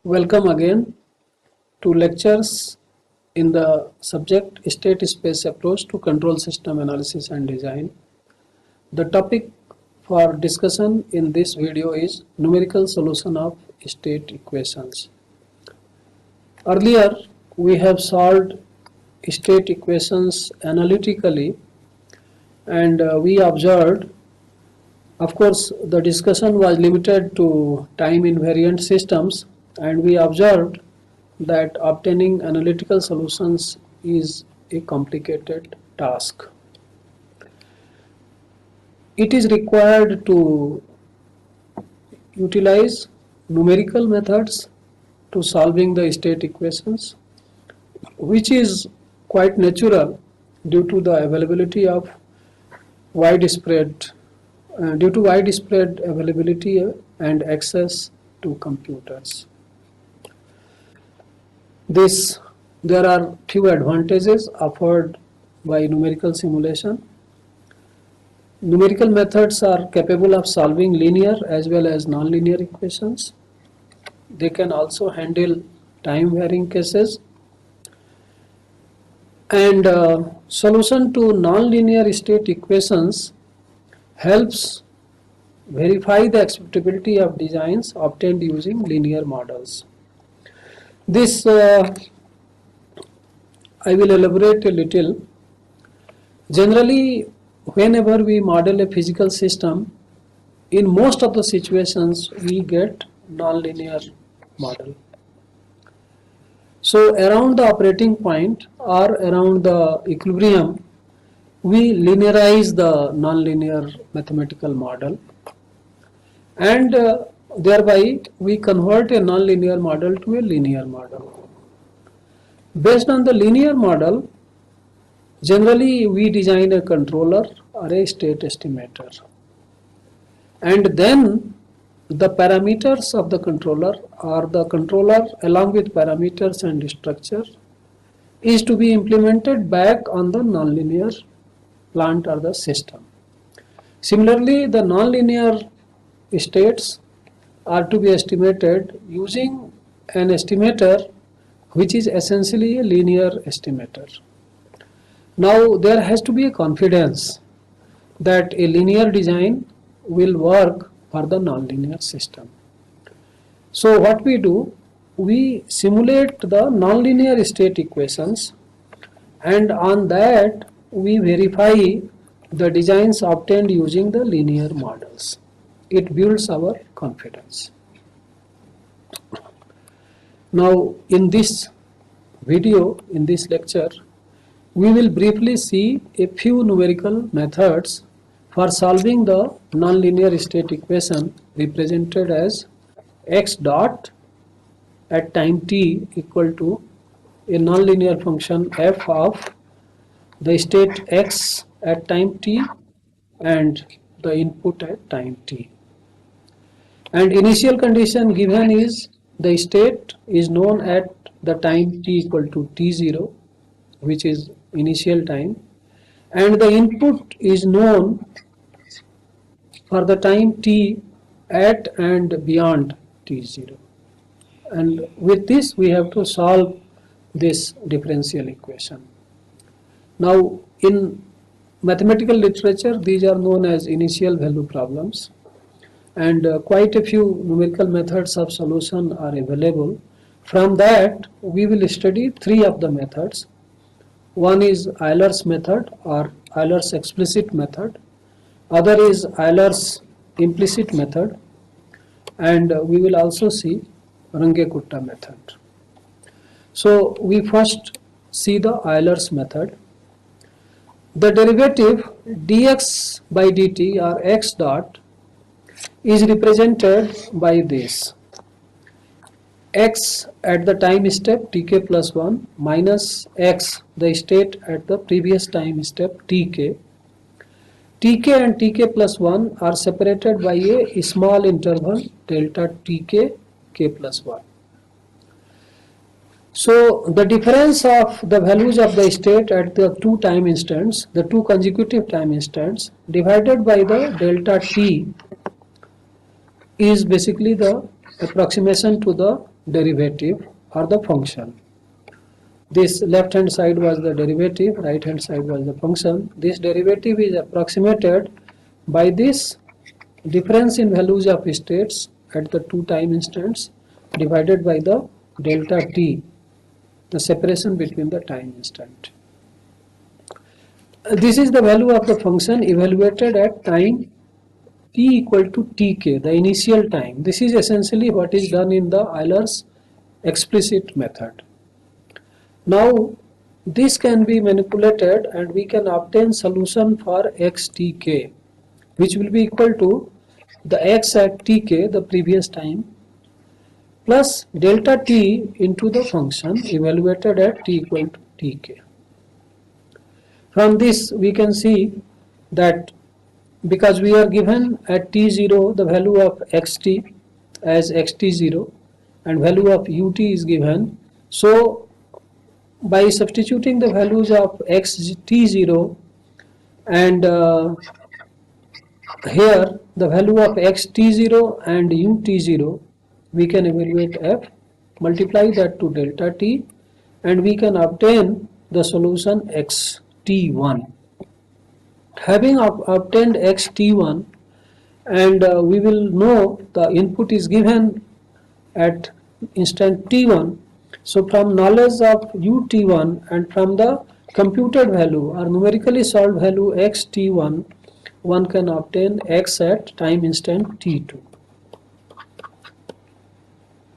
Welcome again to lectures in the subject State Space Approach to Control System Analysis and Design. The topic for discussion in this video is numerical solution of state equations. Earlier we have solved state equations analytically and we observed, of course the discussion was limited to time invariant systems, and we observed that obtaining analytical solutions is a complicated task. It is required to utilize numerical methods to solving the state equations, which is quite natural due to the availability of widespread availability and access to computers. There are few advantages offered by numerical simulation. Numerical methods are capable of solving linear as well as nonlinear equations. They can also handle time varying cases. And solution to nonlinear state equations helps verify the acceptability of designs obtained using linear models. This I will elaborate a little. Generally, whenever we model a physical system, in most of the situations we get nonlinear model. So around the operating point or around the equilibrium, we linearize the nonlinear mathematical model, and thereby we convert a nonlinear model to a linear model. Based on the linear model, generally we design a controller or a state estimator, and then the parameters of the controller or the controller along with parameters and structure is to be implemented back on the nonlinear plant or the system. Similarly, the nonlinear states are to be estimated using an estimator which is essentially a linear estimator. Now there has to be a confidence that a linear design will work for the nonlinear system. So what we do, we simulate the nonlinear state equations, and on that we verify the designs obtained using the linear models. It builds our confidence. Now in this video, in this lecture, we will briefly see a few numerical methods for solving the nonlinear state equation represented as x dot at time t equal to a nonlinear function f of the state x at time t and the input at time t. And initial condition given is the state is known at the time t equal to t0, which is initial time, and the input is known for the time t at and beyond t0. And with this we have to solve this differential equation. Now in mathematical literature these are known as initial value problems, and quite a few numerical methods of solution are available. From that we will study three of the methods. One is Euler's method or Euler's explicit method, other is Euler's implicit method, and we will also see Runge-Kutta method. So we first see the Euler's method. The derivative dx by dt or x dot is represented by this: x at the time step tk plus 1 minus x the state at the previous time step tk. Tk and tk plus 1 are separated by a small interval delta tk k plus 1. So the difference of the values of the state at the two time instants, the two consecutive time instants, divided by the delta t is basically the approximation to the derivative or the function. This left hand side was the derivative, right hand side was the function. This derivative is approximated by this difference in values of states at the two time instants divided by the delta t, the separation between the time instant. This is the value of the function evaluated at time t equal to tk, the initial time. This is essentially what is done in the Euler's explicit method. Now this can be manipulated and we can obtain solution for xtk, which will be equal to the x at tk, the previous time, plus delta t into the function evaluated at t equal to tk. From this we can see that because we are given at t0 the value of xt as xt0 and value of ut is given, so by substituting the values of xt0 and here the value of xt0 and ut0, we can evaluate f, multiply that to delta t, and we can obtain the solution xt1. Having obtained xt1, and we will know the input is given at instant t1, so from knowledge of ut1 and from the computed value or numerically solved value xt1, one can obtain x at time instant t2.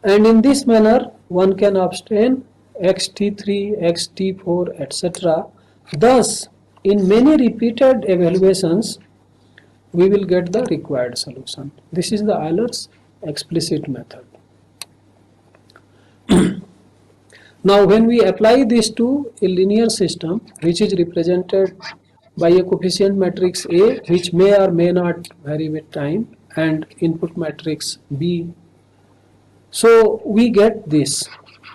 And in this manner one can obtain xt3, xt4, etc. Thus, in many repeated evaluations, we will get the required solution. This is the Euler's explicit method. Now, when we apply this to a linear system, which is represented by a coefficient matrix A, which may or may not vary with time, and input matrix B, so we get this.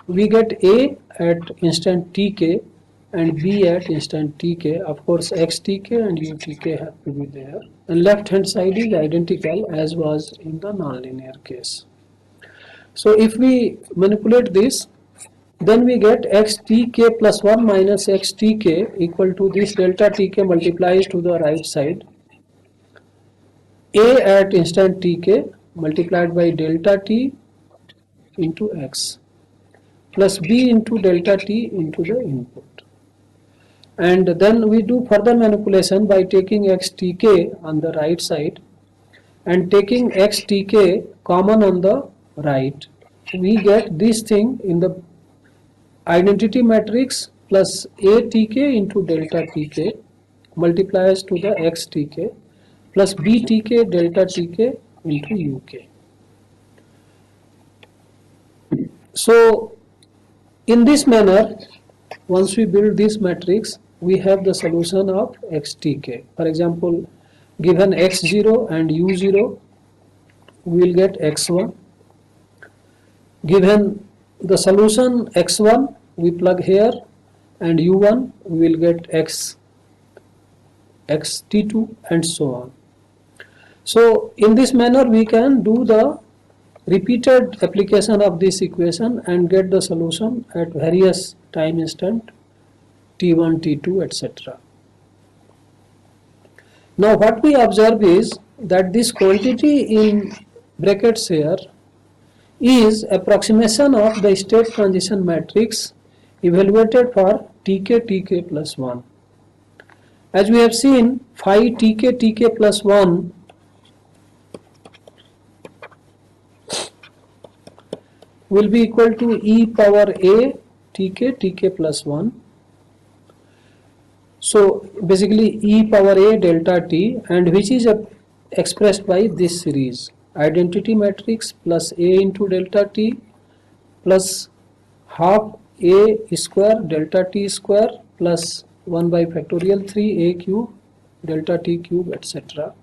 We get A at instant tk and B at instant tk. Of course, xtk and utk have to be there. And left hand side is identical as was in the nonlinear case. So if we manipulate this, then we get xtk plus 1 minus xtk equal to this delta tk multiplies to the right side. A at instant tk multiplied by delta t into x plus b into delta t into the input. And then we do further manipulation by taking xtk on the right side and taking xtk common on the right. We get this thing in the identity matrix plus atk into delta tk multiplies to the xtk plus btk delta tk into uk. So in this manner, once we build this matrix, we have the solution of xtk. For example, given x0 and u0, we will get x1. Given the solution x1, we plug here, and u1, we will get xt2 and so on. So in this manner we can do the repeated application of this equation and get the solution at various time instant t1, t2, etc. Now what we observe is that this quantity in brackets here is approximation of the state transition matrix evaluated for tk, tk plus 1. As we have seen, phi tk, tk plus 1 will be equal to e power a tk, tk plus 1. So basically e power a delta t, and which is expressed by this series: identity matrix plus a into delta t plus half a square delta t square plus 1 by factorial 3 a cube delta t cube, etc.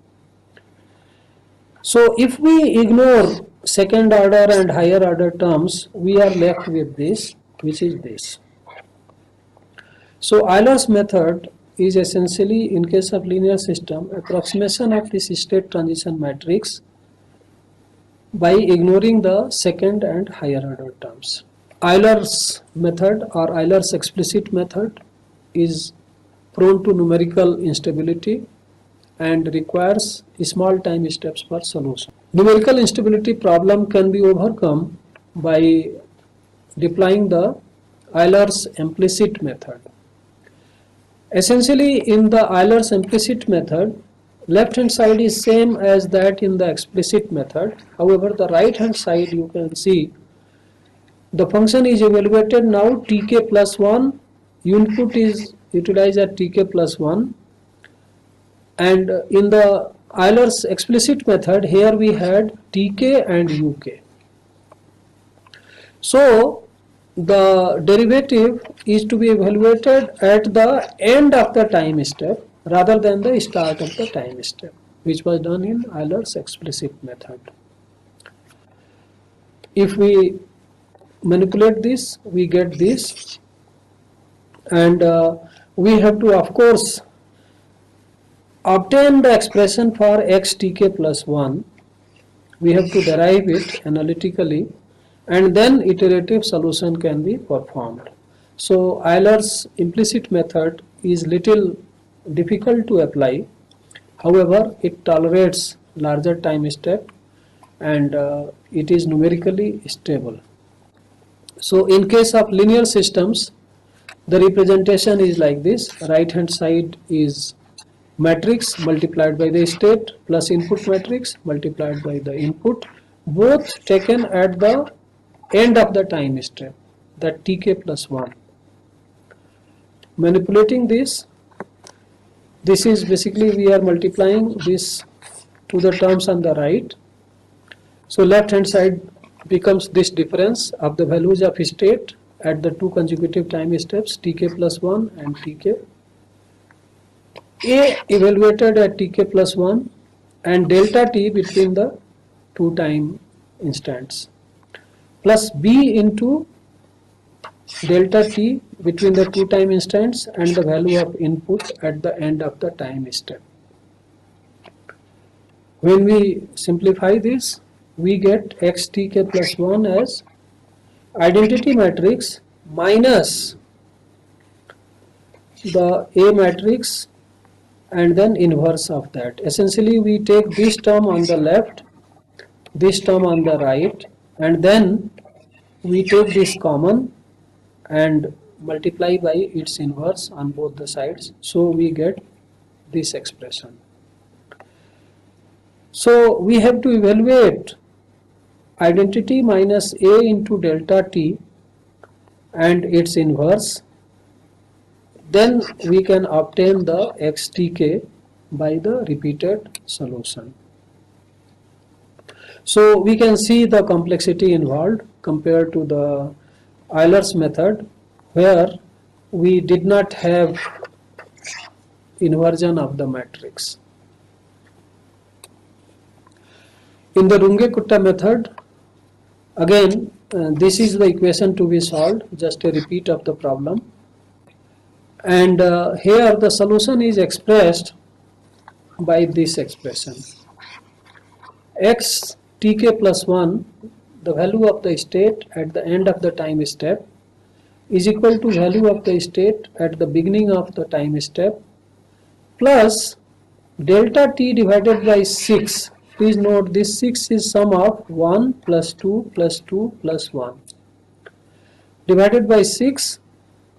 So if we ignore second order and higher order terms, we are left with this, which is this. So Euler's method is essentially, in case of linear system, approximation of this state transition matrix by ignoring the second and higher order terms. Euler's method or Euler's explicit method is prone to numerical instability and requires small time steps for solution. Numerical instability problem can be overcome by deploying the Euler's implicit method. Essentially, in the Euler's implicit method, left hand side is same as that in the explicit method. However, the right hand side you can see the function is evaluated now tk plus 1, input is utilized at tk plus 1, and in the Euler's explicit method here we had tk and uk. So the derivative is to be evaluated at the end of the time step rather than the start of the time step, which was done in Euler's explicit method. If we manipulate this, we get this, and we have to of course obtain the expression for x tk plus 1. We have to derive it analytically, and then iterative solution can be performed. So Euler's implicit method is little difficult to apply. However, it tolerates larger time step and it is numerically stable. So in case of linear systems, the representation is like this. Right hand side is matrix multiplied by the state plus input matrix multiplied by the input, both taken at the end of the time step, that tk plus 1. Manipulating this is basically we are multiplying this to the terms on the right. So left hand side becomes this difference of the values of state at the two consecutive time steps tk plus 1 and tk. A evaluated at tk plus 1 and delta t between the two time instants, plus b into delta t between the two time instants and the value of input at the end of the time step. When we simplify this, we get x tk plus 1 as identity matrix minus the A matrix and then inverse of that. Essentially we take this term on the left, this term on the right, and then we take this common and multiply by its inverse on both the sides. So we get this expression. So we have to evaluate identity minus A into delta t and its inverse. Then we can obtain the xtk by the repeated solution. So we can see the complexity involved compared to the Euler's method, where we did not have inversion of the matrix. In the Runge-Kutta method, again this is the equation to be solved, just a repeat of the problem. And here the solution is expressed by this expression. X tk plus 1, the value of the state at the end of the time step, is equal to value of the state at the beginning of the time step plus delta t divided by 6. Please note this 6 is sum of 1 plus 2 plus 2 plus 1 divided by 6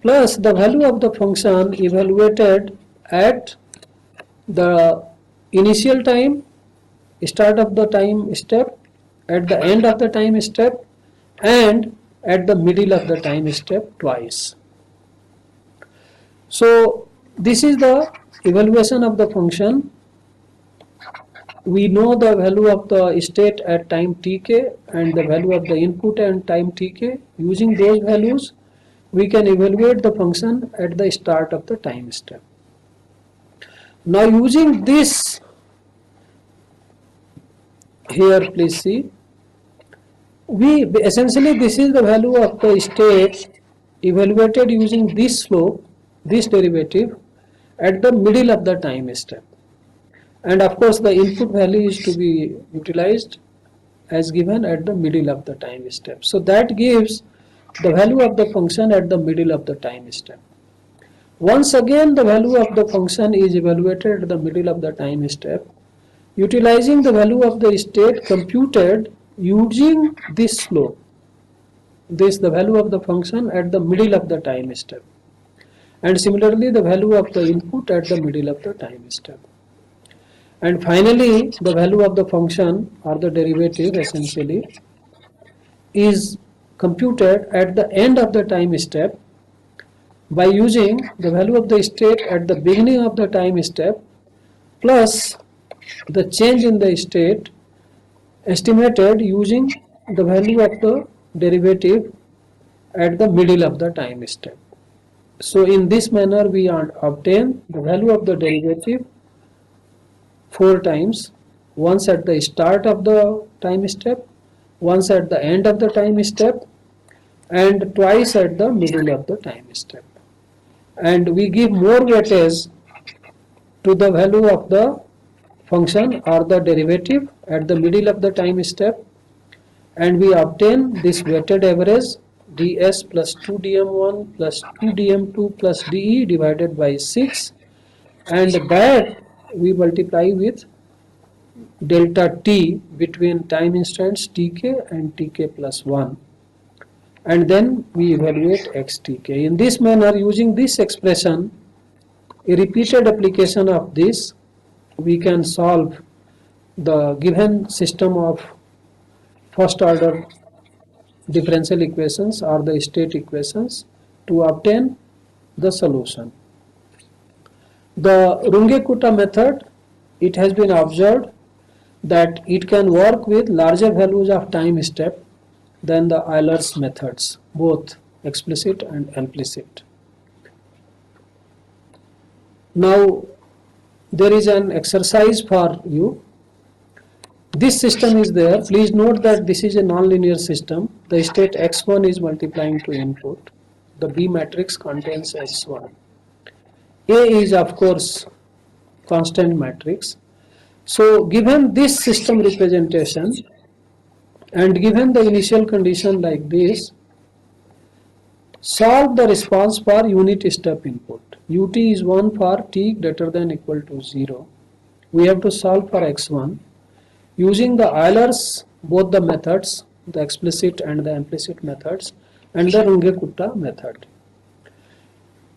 plus the value of the function evaluated at the initial time, start of the time step, at the end of the time step, and at the middle of the time step twice. So this is the evaluation of the function. We know the value of the state at time tk and the value of the input and time tk. Using those values, we can evaluate the function at the start of the time step. Now using this, here please see, we essentially this is the value of the state evaluated using this slope, this derivative at the middle of the time step. And of course the input value is to be utilized as given at the middle of the time step. So that gives the value of the function at the middle of the time step. Once again the value of the function is evaluated at the middle of the time step, utilizing the value of the state computed using this slope. This the value of the function at the middle of the time step, and similarly the value of the input at the middle of the time step. And finally the value of the function or the derivative essentially is computed at the end of the time step by using the value of the state at the beginning of the time step plus the change in the state estimated using the value of the derivative at the middle of the time step. So in this manner we obtain the value of the derivative 4 times, once at the start of the time step, once at the end of the time step, and twice at the middle of the time step. And we give more weightage to the value of the function or the derivative at the middle of the time step, and we obtain this weighted average ds plus 2dm1 plus 2dm2 plus de divided by 6, and that we multiply with delta t between time instants tk and tk plus 1, and then we evaluate xtk. In this manner, using this expression, a repeated application of this, we can solve the given system of first order differential equations or the state equations to obtain the solution. The Runge-Kutta method, it has been observed that it can work with larger values of time step than the Euler's methods, both explicit and implicit. Now there is an exercise for you. This system is there. Please note that this is a nonlinear system. The state x1 is multiplying to input. The B matrix contains x1. A is of course constant matrix. So given this system representation and given the initial condition like this, solve the response for unit step input. Ut is 1 for t greater than equal to 0. We have to solve for x1 using the Euler's both the methods, the explicit and the implicit methods, and the Runge-Kutta method.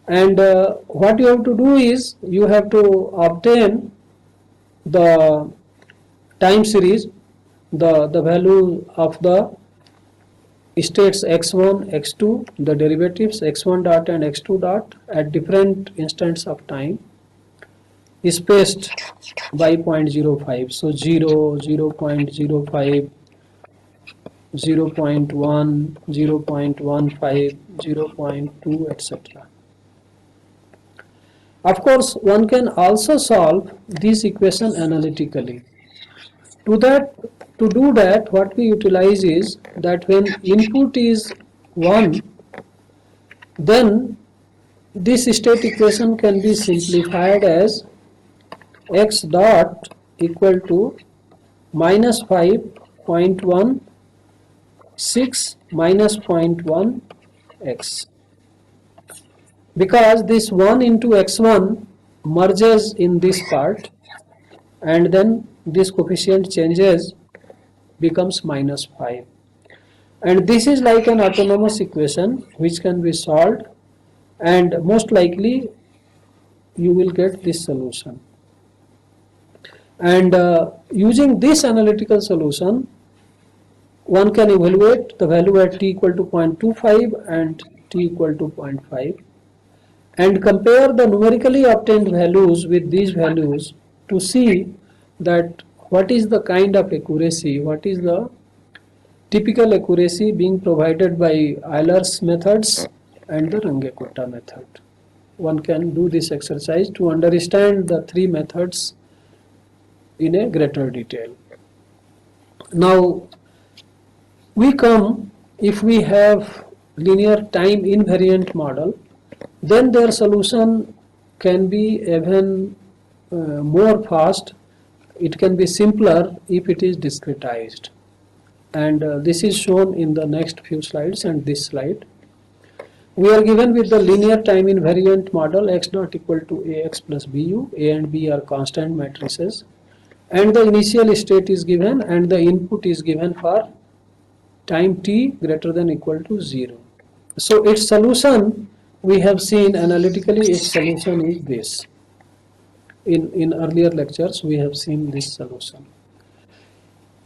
And what you have to do is you have to obtain the time series, the value of the states x1, x2, the derivatives x1 dot and x2 dot at different instants of time is spaced by 0.05. So 0, 0.05, 0.1, 0.15, 0.2, etc. Of course, one can also solve this equation analytically. To do that, what we utilize is that when input is 1, then this state equation can be simplified as x dot equal to minus 5.16 minus 0.1 x, because this 1 into x1 merges in this part and then this coefficient changes, becomes minus 5, and this is like an autonomous equation which can be solved, and most likely you will get this solution. And using this analytical solution, one can evaluate the value at t equal to 0.25 and t equal to 0.5 and compare the numerically obtained values with these values to see that what is the kind of accuracy, what is the typical accuracy being provided by Euler's methods and the Runge-Kutta method. One can do this exercise to understand the three methods in a greater detail. Now we come, if we have linear time invariant model, then their solution can be even more fast. It can be simpler if it is discretized. and this is shown in the next few slides and this slide. We are given with the linear time invariant model x dot equal to ax plus bu. A and b are constant matrices, and the initial state is given and the input is given for time t greater than equal to 0. So its solution, we have seen analytically, its solution is this. In earlier lectures we have seen this solution.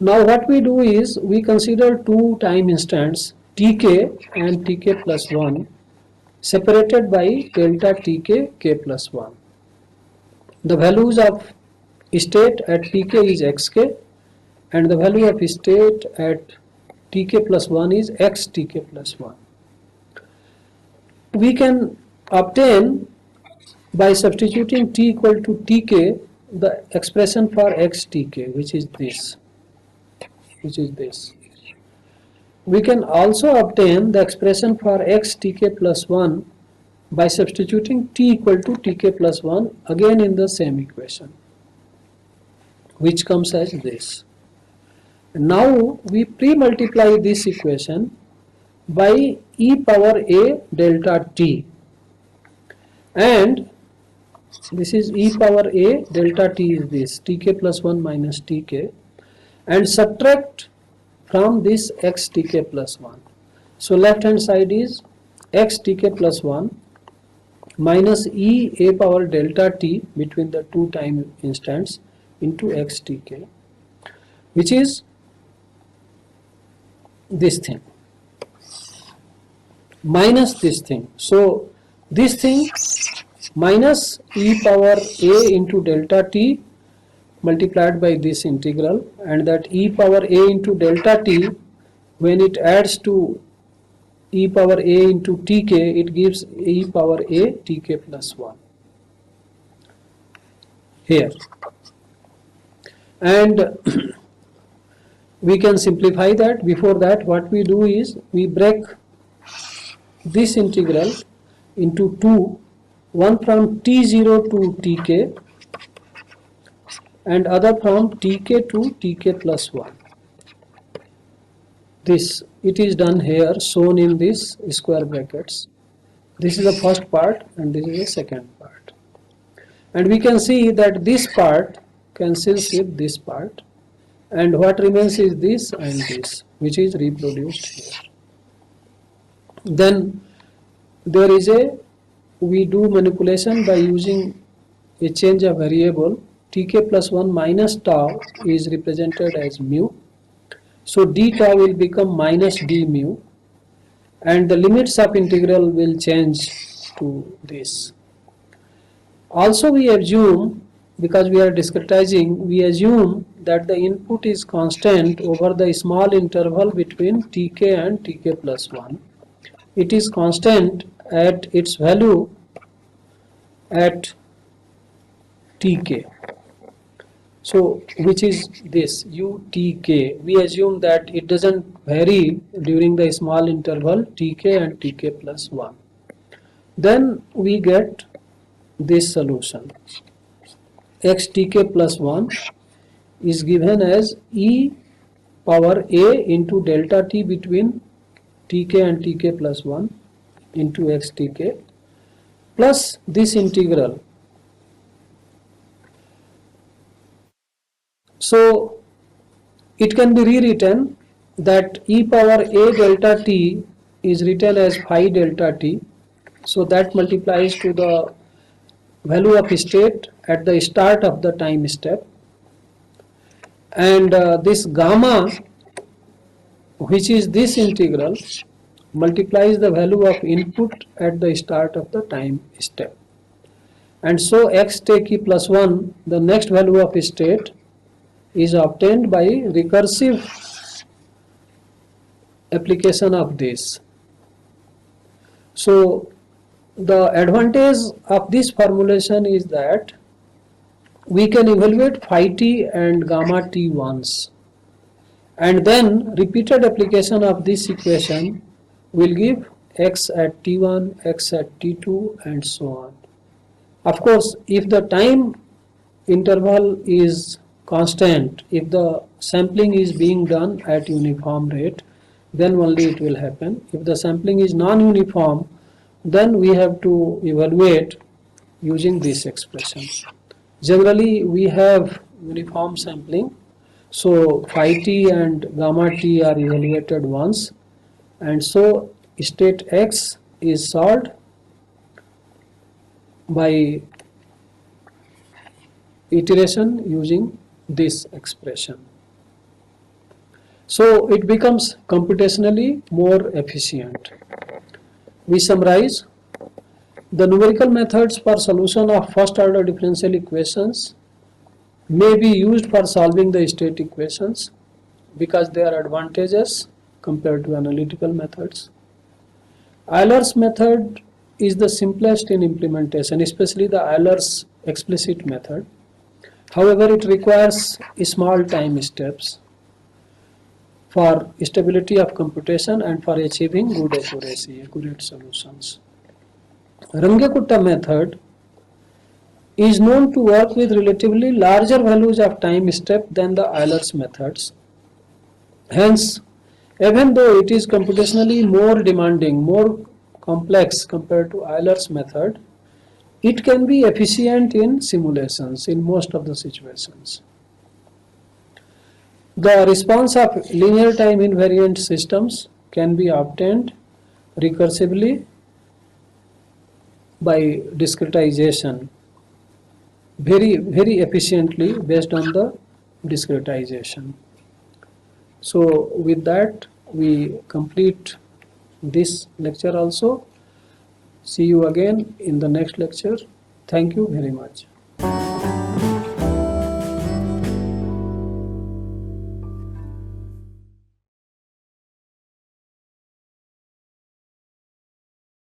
Now what we do is we consider two time instants tk and tk plus 1 separated by delta tk k plus 1. The values of state at tk is xk and the value of state at tk plus 1 is xtk plus 1. We can obtain by substituting t equal to tk the expression for xtk, which is this. We can also obtain the expression for xtk plus 1 by substituting t equal to tk plus 1 again in the same equation, which comes as this. Now we pre-multiply this equation by e power a delta t, and this is e power a delta t is this tk plus 1 minus tk, and subtract from this xtk plus 1. So left hand side is xtk plus 1 minus e a power delta t between the two time instants into xtk, which is this thing minus this thing. So this thing minus e power a into delta t multiplied by this integral, and that e power a into delta t, when it adds to e power a into tk, it gives e power a tk plus 1 here. And we can simplify that. Before that, what we do is we break this integral into two, one from t0 to tk and other from tk to tk plus 1. This, it is done here, shown in this square brackets. This is the first part and this is the second part. And we can see that this part cancels with this part, and what remains is this and this, which is reproduced here. Then there is we do manipulation by using a change of variable. Tk plus 1 minus tau is represented as mu. So d tau will become minus d mu, and the limits of integral will change to this. Also we assume, because we are discretizing, we assume that the input is constant over the small interval between tk and tk plus 1. It is constant at its value at tk. So which is this utk. We assume that it doesn't vary during the small interval tk and tk plus 1. Then we get this solution. Xtk plus 1 is given as e power a into delta t between tk and tk plus 1 into xtk plus this integral. So it can be rewritten that e power a delta t is written as phi delta t. So that multiplies to the value of state at the start of the time step, and this gamma, which is this integral, multiplies the value of input at the start of the time step. And so x take e plus 1, the next value of state, is obtained by recursive application of this. So the advantage of this formulation is that we can evaluate phi t and gamma t once, and then repeated application of this equation will give x at t1, x at t2 and so on. Of course, if the time interval is constant, if the sampling is being done at uniform rate, then only it will happen. If the sampling is non-uniform, then we have to evaluate using this expression. Generally, we have uniform sampling, so phi t and gamma t are evaluated once, and so state X is solved by iteration using this expression. So it becomes computationally more efficient. We summarize. The numerical methods for solution of first order differential equations may be used for solving the state equations because they are advantageous compared to analytical methods. Euler's method is the simplest in implementation, especially the Euler's explicit method. However, it requires small time steps for stability of computation and for achieving good accuracy, accurate solutions. Runge-Kutta method is known to work with relatively larger values of time step than the Euler's methods. Hence, even though it is computationally more demanding, more complex compared to Euler's method, it can be efficient in simulations in most of the situations. The response of linear time invariant systems can be obtained recursively by discretization very efficiently based on the discretization. So with that we complete this lecture also. See you again in the next lecture. Thank you very much.